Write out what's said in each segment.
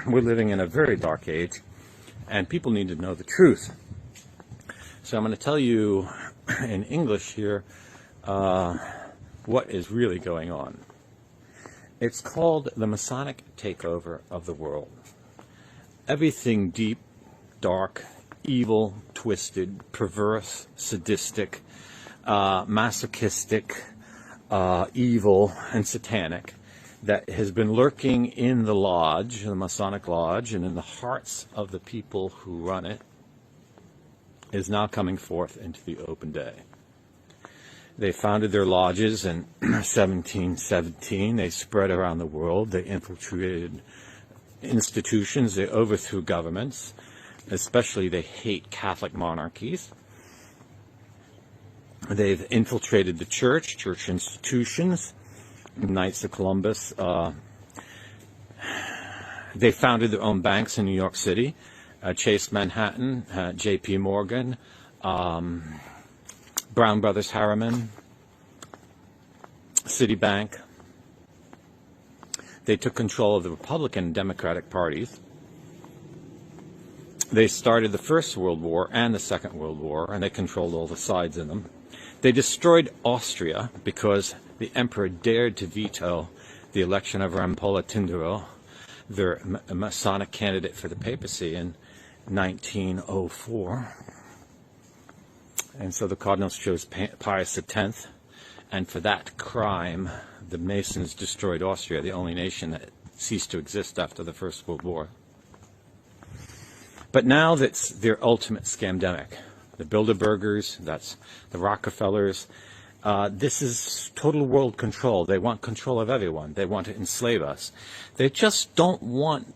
we're living in a very dark age, and people need to know the truth. So I'm going to tell you in English here what is really going on. It's called the Masonic takeover of the world. Everything deep, dark, evil, twisted, perverse, sadistic, masochistic, evil, and satanic that has been lurking in the lodge, the Masonic lodge, and in the hearts of the people who run it, is now coming forth into the open day. They founded their lodges in 1717. They spread around the world. They infiltrated institutions. They overthrew governments. Especially, they hate Catholic monarchies. They've infiltrated the church institutions, Knights of Columbus. They founded their own banks in New York City, Chase Manhattan, J.P. Morgan, Brown Brothers Harriman, Citibank. They took control of the Republican and Democratic parties. They started the First World War and the Second World War, and they controlled all the sides in them. They destroyed Austria because the emperor dared to veto the election of Rampolla Tindaro, their Masonic candidate for the papacy, in 1904. And so the cardinals chose Pius X, and for that crime, the Masons destroyed Austria, the only nation that ceased to exist after the First World War. But now that's their ultimate scamdemic. The Bilderbergers, that's the Rockefellers. This is total world control. They want control of everyone. They want to enslave us. They just don't want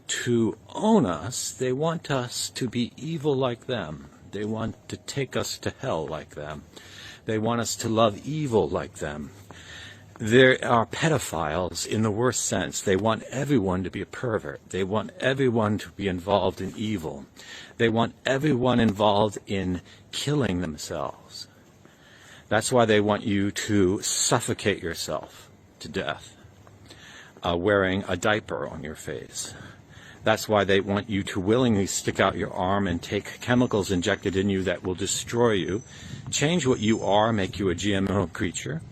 to own us. They want us to be evil like them. They want to take us to hell like them. They want us to love evil like them. There are pedophiles in the worst sense. They want everyone to be a pervert. They want everyone to be involved in evil. They want everyone involved in killing themselves. That's why they want you to suffocate yourself to death, wearing a diaper on your face. That's why they want you to willingly stick out your arm and take chemicals injected in you that will destroy you, change what you are, make you a GMO creature.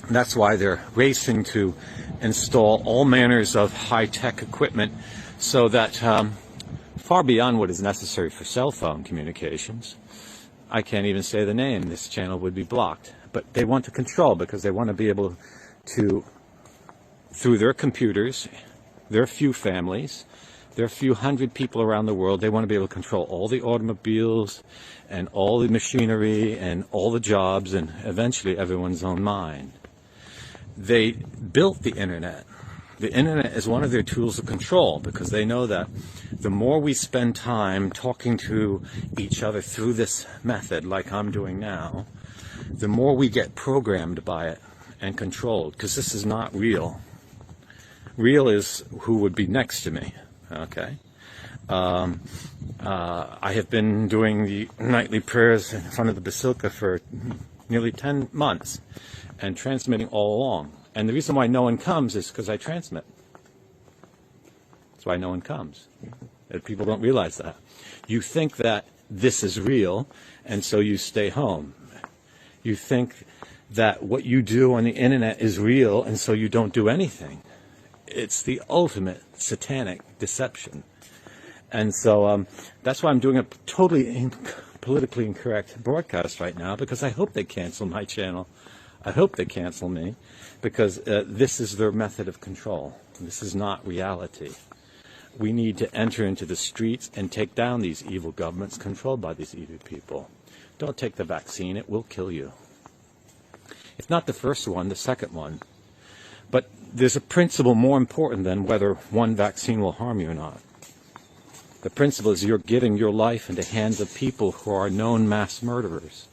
That's why they're racing to install all manners of high-tech equipment so that far beyond what is necessary for cell phone communications, I can't even say the name, this channel would be blocked. But they want to control because they want to be able to, through their computers, their few families, their few hundred people around the world, they want to be able to control all the automobiles and all the machinery and all the jobs and eventually everyone's own mind. They built the internet. The internet is one of their tools of control because they know that the more we spend time talking to each other through this method, like I'm doing now, the more we get programmed by it and controlled, because this is not real. Real is who would be next to me, okay? I have been doing the nightly prayers in front of the Basilica for nearly 10 months and transmitting all along. And the reason why no one comes is because I transmit. That's why no one comes. People don't realize that. You think that this is real, and so you stay home. You think that what you do on the internet is real, and so you don't do anything. It's the ultimate satanic deception. And so that's why I'm doing a totally politically incorrect broadcast right now, because I hope they cancel my channel. I hope they cancel me, because this is their method of control. This is not reality. We need to enter into the streets and take down these evil governments controlled by these evil people. Don't take the vaccine, it will kill you. If not the first one, the second one. But there's a principle more important than whether one vaccine will harm you or not. The principle is you're giving your life into the hands of people who are known mass murderers.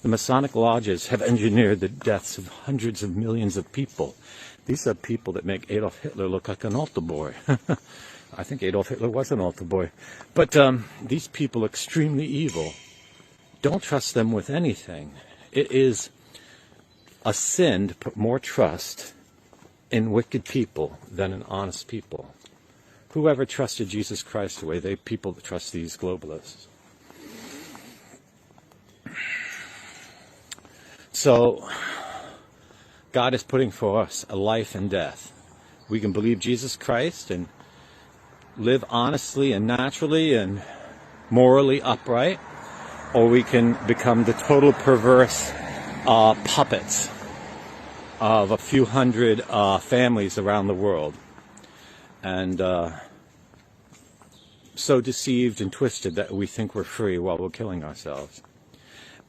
The Masonic lodges have engineered the deaths of hundreds of millions of people. These are people that make Adolf Hitler look like an altar boy. I think Adolf Hitler was an altar boy. But these people are extremely evil. Don't trust them with anything. It is a sin to put more trust in wicked people than in honest people. Whoever trusted Jesus Christ the way people that trust these globalists. So, God is putting for us a life and death. We can believe Jesus Christ and live honestly and naturally and morally upright, or we can become the total perverse puppets of a few hundred families around the world, and so deceived and twisted that we think we're free while we're killing ourselves.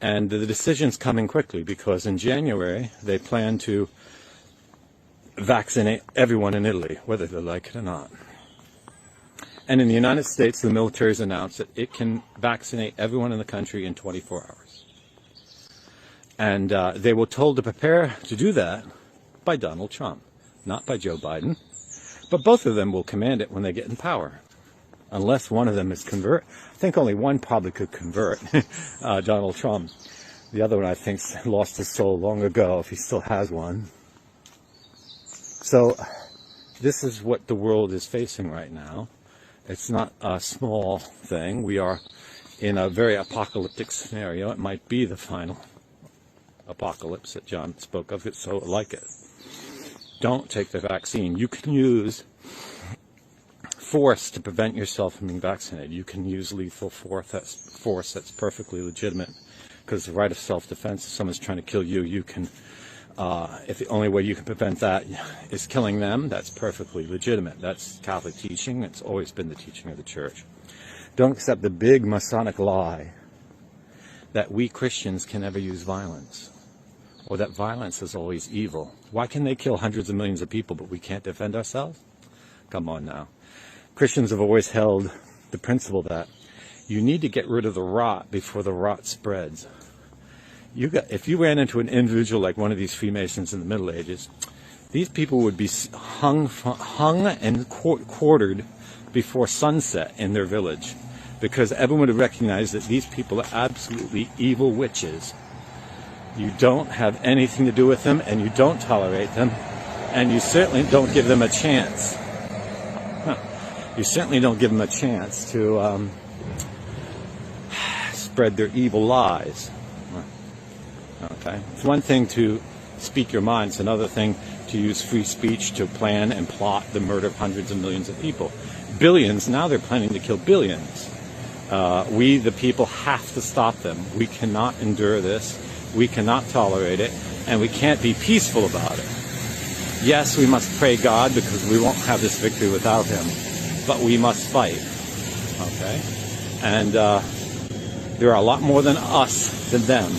And the decision's coming quickly, because in January they plan to vaccinate everyone in Italy, whether they like it or not. And in the United States, the military's announced that it can vaccinate everyone in the country in 24 hours. And they were told to prepare to do that by Donald Trump, not by Joe Biden. But both of them will command it when they get in power, unless one of them is convert. I think only one probably could convert, Donald Trump. The other one, I think, lost his soul long ago, if he still has one. So this is what the world is facing right now. It's not a small thing. We are in a very apocalyptic scenario. It might be the final apocalypse that John spoke of. It's so like it. Don't take the vaccine. You can use force to prevent yourself from being vaccinated. You can use lethal force that's perfectly legitimate, because the right of self-defense, if someone's trying to kill you, you can, if the only way you can prevent that is killing them, that's perfectly legitimate. That's Catholic teaching. It's always been the teaching of the Church. Don't accept the big Masonic lie that we Christians can never use violence, or that violence is always evil. Why can they kill hundreds of millions of people, but we can't defend ourselves? Come on now. Christians have always held the principle that you need to get rid of the rot before the rot spreads. If you ran into an individual like one of these Freemasons in the Middle Ages, these people would be hung and quartered before sunset in their village, because everyone would recognize that these people are absolutely evil witches. You don't have anything to do with them, and you don't tolerate them, and you certainly don't give them a chance. You certainly don't give them a chance to spread their evil lies. Okay, it's one thing to speak your mind. It's another thing to use free speech to plan and plot the murder of hundreds of millions of people. Billions, now they're planning to kill billions. We, the people, have to stop them. We cannot endure this. We cannot tolerate it. And we can't be peaceful about it. Yes, we must pray God, because we won't have this victory without Him. But we must fight. Okay? And there are a lot more than us than them.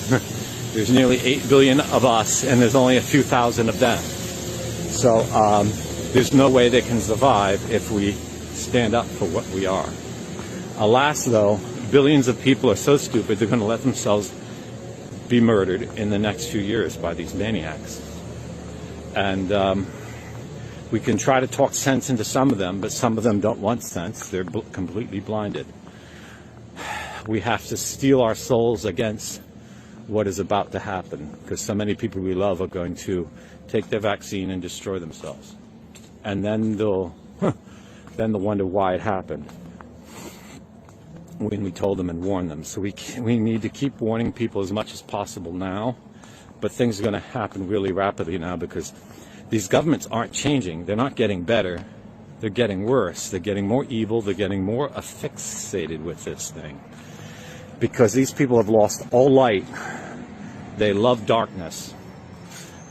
There's nearly 8 billion of us, and there's only a few thousand of them. So there's no way they can survive if we stand up for what we are. Alas, though, billions of people are so stupid they're going to let themselves be murdered in the next few years by these maniacs. And we can try to talk sense into some of them, but some of them don't want sense. They're completely blinded. We have to steel our souls against what is about to happen, because so many people we love are going to take their vaccine and destroy themselves. And then they'll wonder why it happened when we told them and warned them. So we need to keep warning people as much as possible now, but things are going to happen really rapidly now, because these governments aren't changing. They're not getting better. They're getting worse. They're getting more evil. They're getting more fixated with this thing, because these people have lost all light. They love darkness,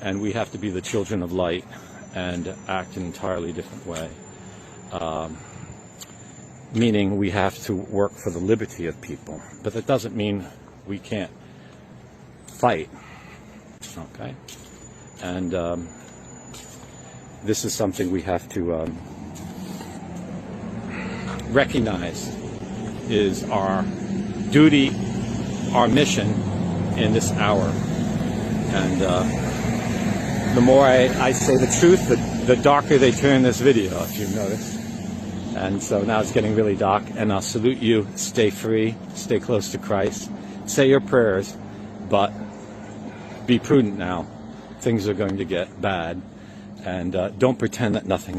and we have to be the children of light and act in an entirely different way. Meaning we have to work for the liberty of people, but that doesn't mean we can't fight. Okay? And this is something we have to recognize is our duty, our mission in this hour. And the more I say the truth, the darker they turn this video, if you've noticed. And so now it's getting really dark, and I'll salute you. Stay free, stay close to Christ, say your prayers, but be prudent now. Things are going to get bad. and don't pretend that nothing's